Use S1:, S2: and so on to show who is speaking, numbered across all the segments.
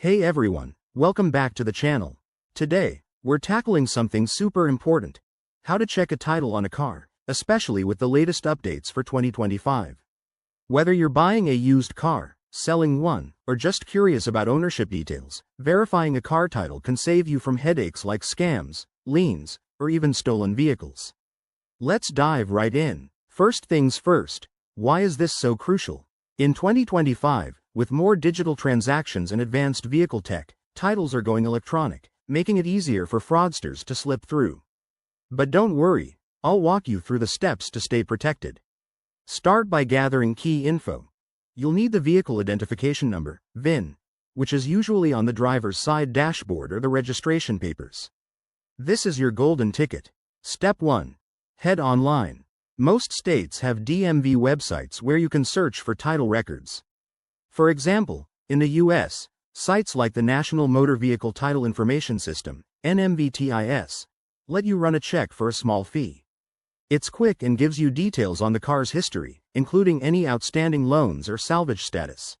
S1: Hey everyone, welcome back to the channel. Today, we're tackling something super important. How to check a title on a car, especially with the latest updates for 2025. Whether you're buying a used car, selling one, or just curious about ownership details, verifying a car title can save you from headaches like scams, liens, or even stolen vehicles. Let's dive right in. First things first, why is this so crucial? In 2025, with more digital transactions and advanced vehicle tech, titles are going electronic, making it easier for fraudsters to slip through. But don't worry, I'll walk you through the steps to stay protected. Start by gathering key info. You'll need the vehicle identification number, VIN, which is usually on the driver's side dashboard or the registration papers. This is your golden ticket. Step 1. Head online. Most states have DMV websites where you can search for title records. For example, in the US, sites like the National Motor Vehicle Title Information System, NMVTIS, let you run a check for a small fee. It's quick and gives you details on the car's history, including any outstanding loans or salvage status.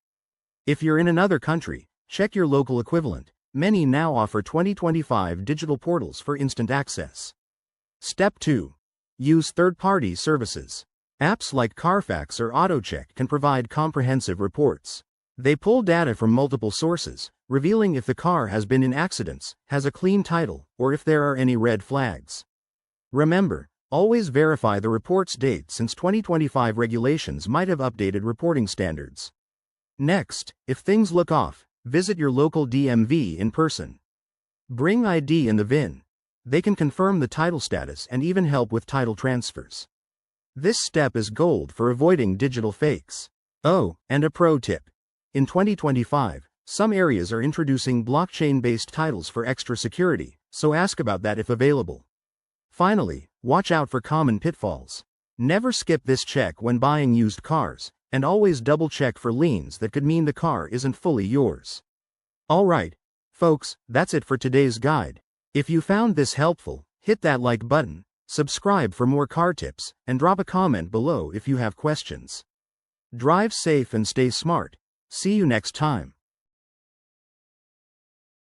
S1: If you're in another country, check your local equivalent. Many now offer 2025 digital portals for instant access. Step 2. Use third-party services. Apps like Carfax or AutoCheck can provide comprehensive reports. They pull data from multiple sources, revealing if the car has been in accidents, has a clean title, or if there are any red flags. Remember, always verify the report's date since 2025 regulations might have updated reporting standards. Next, if things look off, visit your local DMV in person. Bring ID and the VIN. They can confirm the title status and even help with title transfers. This step is gold for avoiding digital fakes. Oh, and a pro tip. In 2025, some areas are introducing blockchain-based titles for extra security, so ask about that if available. Finally, watch out for common pitfalls. Never skip this check when buying used cars, and always double-check for liens that could mean the car isn't fully yours. Alright, folks, that's it for today's guide. If you found this helpful, hit that like button, subscribe for more car tips, and drop a comment below if you have questions. Drive safe and stay smart. See you next time.